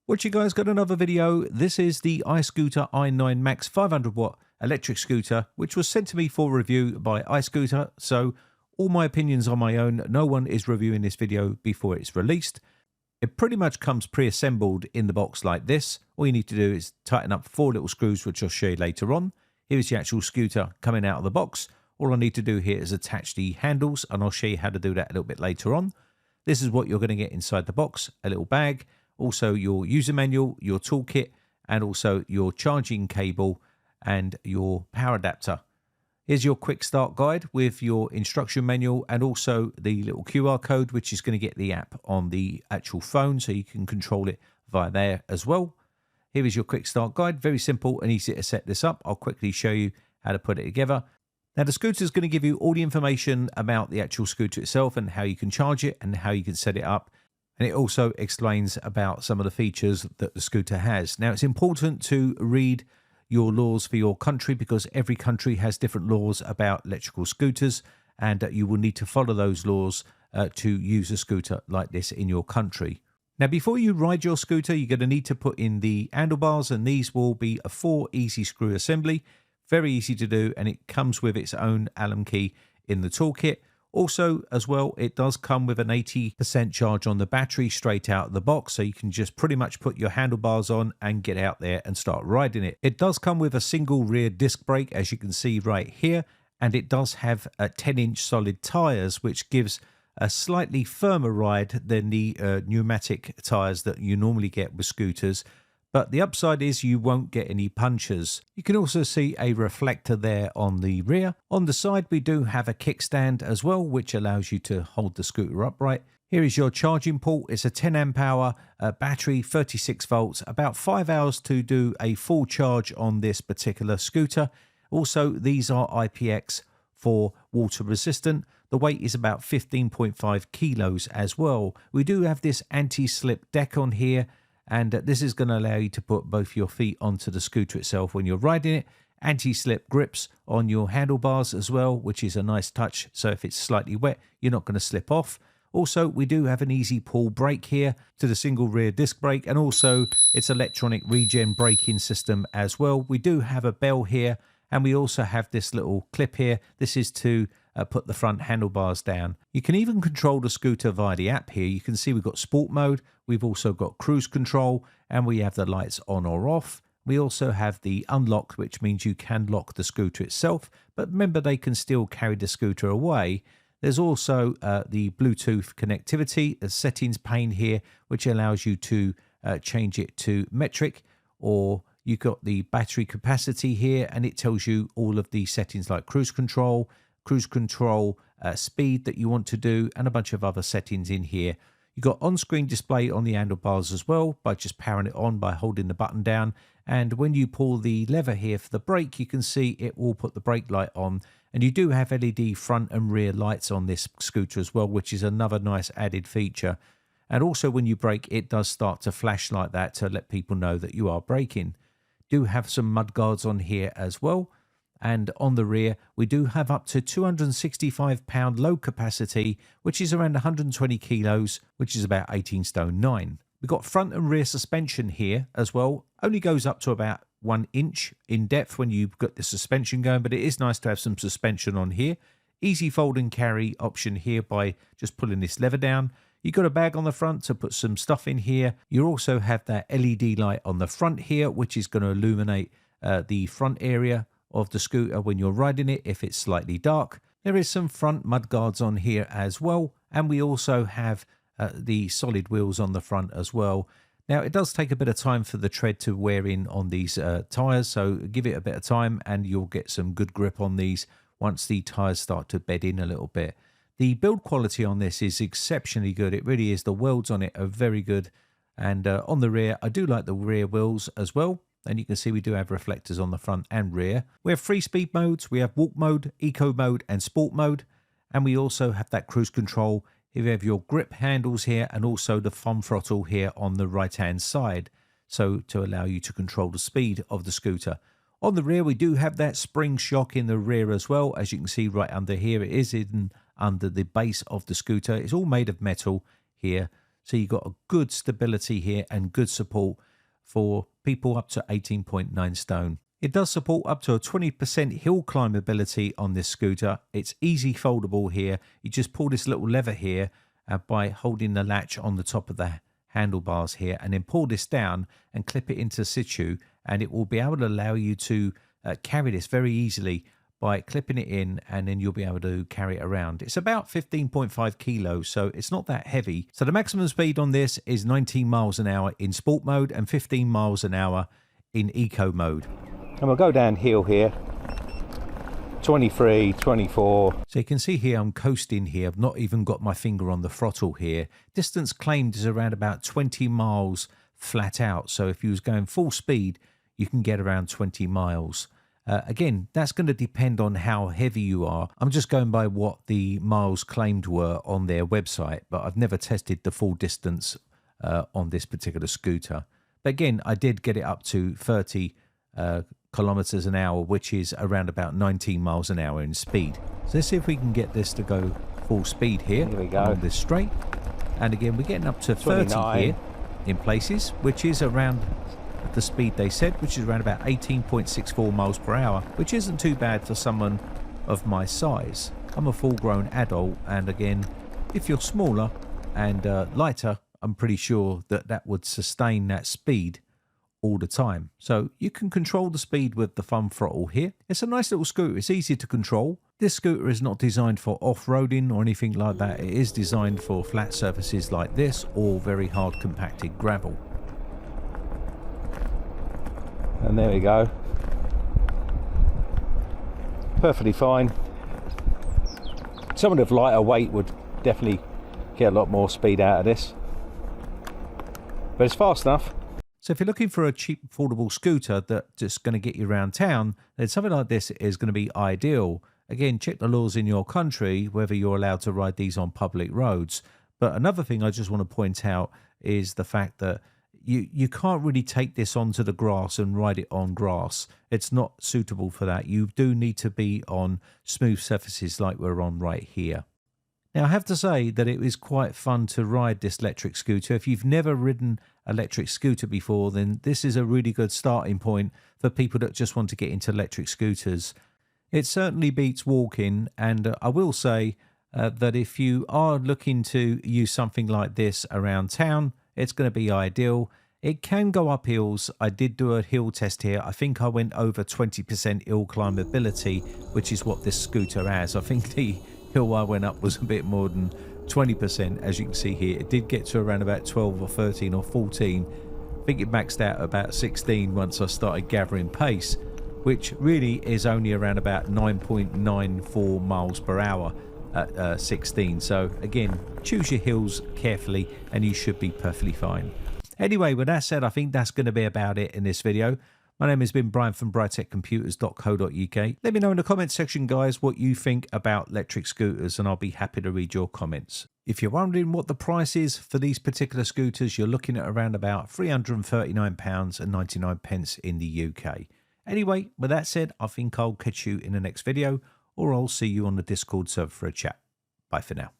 What you guys got another video. This is the iSCOOTER i9 Max 500 watt electric scooter, which was sent to me for review by iSCOOTER. So all my opinions are my own. No one is reviewing this video before it's released. It pretty much comes pre-assembled in the box like this. All you need to do is tighten up 4 little screws, which I'll show you later on. Here's the actual scooter coming out of the box. All I need to do here is attach the handles, and I'll show you how to do that a little bit later on. This is what you're going to get inside the box: a little bag, also your user manual, your toolkit, and also your charging cable and your power adapter. Here's your quick start guide with your instruction manual and also the little QR code, which is going to get the app on the actual phone, so you can control it via there as well. Here is your quick start guide. Very simple and easy to set this up. I'll quickly show you how to put it together. Now, the scooter is going to give you all the information about the actual scooter itself and how you can charge it and how you can set it up. And it also explains about some of the features that the scooter has. Now, it's important to read your laws for your country, because every country has different laws about electrical scooters, and you will need to follow those laws to use a scooter like this in your country. Now, before you ride your scooter, you're going to need to put in the handlebars, and these will be a 4 easy screw assembly. Very easy to do, and it comes with its own Allen key in the toolkit. Also, as well, it does come with an 80% charge on the battery straight out of the box, so you can just pretty much put your handlebars on and get out there and start riding it. It does come with a single rear disc brake, as you can see right here, and it does have a 10-inch solid tyres, which gives a slightly firmer ride than the pneumatic tyres that you normally get with scooters. But the upside is you won't get any punches. You can also see a reflector there on the rear. On the side, we do have a kickstand as well, which allows you to hold the scooter upright. Here is your charging port. It's a 10 amp hour battery, 36 volts, about 5 hours to do a full charge on this particular scooter. Also, these are IPX4 water resistant. The weight is about 15.5 kilos as well. We do have this anti-slip deck on here, and this is going to allow you to put both your feet onto the scooter itself when you're riding it. Anti-slip grips on your handlebars as well, which is a nice touch. So if it's slightly wet, you're not going to slip off. Also, we do have an easy pull brake here to the single rear disc brake, and also its electronic regen braking system as well. We do have a bell here, and we also have this little clip here. This is to put the front handlebars down. You can even control the scooter via the app here. You can see we've got sport mode, we've also got cruise control, and we have the lights on or off. We also have the unlock, which means you can lock the scooter itself, but remember, they can still carry the scooter away. There's also the Bluetooth connectivity, a settings pane here, which allows you to change it to metric, or you've got the battery capacity here, and it tells you all of the settings like cruise control, speed that you want to do, and a bunch of other settings in here. You've got on-screen display on the handlebars as well by just powering it on by holding the button down. And when you pull the lever here for the brake, you can see it will put the brake light on. And you do have LED front and rear lights on this scooter as well, which is another nice added feature. And also when you brake, it does start to flash like that to let people know that you are braking. Do have some mud guards on here as well. And on the rear, we do have up to 265-pound load capacity, which is around 120 kilos, which is about 18 stone 9. We've got front and rear suspension here as well. Only goes up to about 1 inch in depth when you've got the suspension going, but it is nice to have some suspension on here. Easy fold and carry option here by just pulling this lever down. You've got a bag on the front to put some stuff in here. You also have that LED light on the front here, which is going to illuminate the front area of the scooter when you're riding it if it's slightly dark. There is some front mud guards on here as well, and we also have the solid wheels on the front as well. Now, it does take a bit of time for the tread to wear in on these tyres, so give it a bit of time and you'll get some good grip on these once the tyres start to bed in a little bit. The build quality on this is exceptionally good. It really is. The welds on it are very good. And on the rear, I do like the rear wheels as well. And you can see we do have reflectors on the front and rear. We have 3 speed modes. We have walk mode, eco mode, and sport mode. And we also have that cruise control. Here we have your grip handles here, and also the thumb throttle here on the right-hand side, so to allow you to control the speed of the scooter. On the rear, we do have that spring shock in the rear as well. As you can see right under here, it is hidden under the base of the scooter. It's all made of metal here, So you've got a good stability here and good support for people up to 18.9 stone. It does support up to a 20% hill climbability on this scooter. It's easy foldable here. You just pull this little lever here by holding the latch on the top of the handlebars here, and then pull this down and clip it into situ, and it will be able to allow you to carry this very easily by clipping it in, and then you'll be able to carry it around. It's about 15.5 kilos, so it's not that heavy. So the maximum speed on this is 19 miles an hour in sport mode and 15 miles an hour in eco mode. And we'll go downhill here, 23, 24. So you can see here I'm coasting here. I've not even got my finger on the throttle here. Distance claimed is around about 20 miles flat out. So if you was going full speed, you can get around 20 miles. Again, that's going to depend on how heavy you are. I'm just going by what the miles claimed were on their website, but I've never tested the full distance on this particular scooter. But again, I did get it up to 30 kilometers an hour, which is around about 19 miles an hour in speed. So let's see if we can get this to go full speed here. Here we go. On this straight. And again, we're getting up to 30 here in places, which is around the speed they said, which is around about 18.64 miles per hour, which isn't too bad for someone of my size. I'm a full-grown adult, and again, if you're smaller and lighter, I'm pretty sure that that would sustain that speed all the time. So you can control the speed with the thumb throttle here. It's a nice little scooter. It's easy to control. This scooter is not designed for off-roading or anything like that. It is designed for flat surfaces like this or very hard compacted gravel. And there we go. Perfectly fine. Someone of lighter weight would definitely get a lot more speed out of this. But it's fast enough. So if you're looking for a cheap, affordable scooter that's just going to get you around town, then something like this is going to be ideal. Again, check the laws in your country, whether you're allowed to ride these on public roads. But another thing I just want to point out is the fact that you can't really take this onto the grass and ride it on grass. It's not suitable for that. You do need to be on smooth surfaces like we're on right here. Now, I have to say that it was quite fun to ride this electric scooter. If you've never ridden an electric scooter before, then this is a really good starting point for people that just want to get into electric scooters. It certainly beats walking, and I will say that if you are looking to use something like this around town, it's going to be ideal. It can go up hills. I did do a hill test here. I think I went over 20% hill climbability, which is what this scooter has. I think the hill I went up was a bit more than 20%, as you can see here. It did get to around about 12 or 13 or 14. I think it maxed out about 16 once I started gathering pace, which really is only around about 9.94 miles per hour at 16. So again, choose your hills carefully and you should be perfectly fine. Anyway, with that said, I think that's going to be about it in this video. My name has been Brian from briteccomputers.co.uk. Let me know in the comments section, guys, what you think about electric scooters, and I'll be happy to read your comments. If you're wondering what the price is for these particular scooters, you're looking at around about £339.99 in the UK. Anyway, with that said, I think I'll catch you in the next video, or I'll see you on the Discord server for a chat. Bye for now.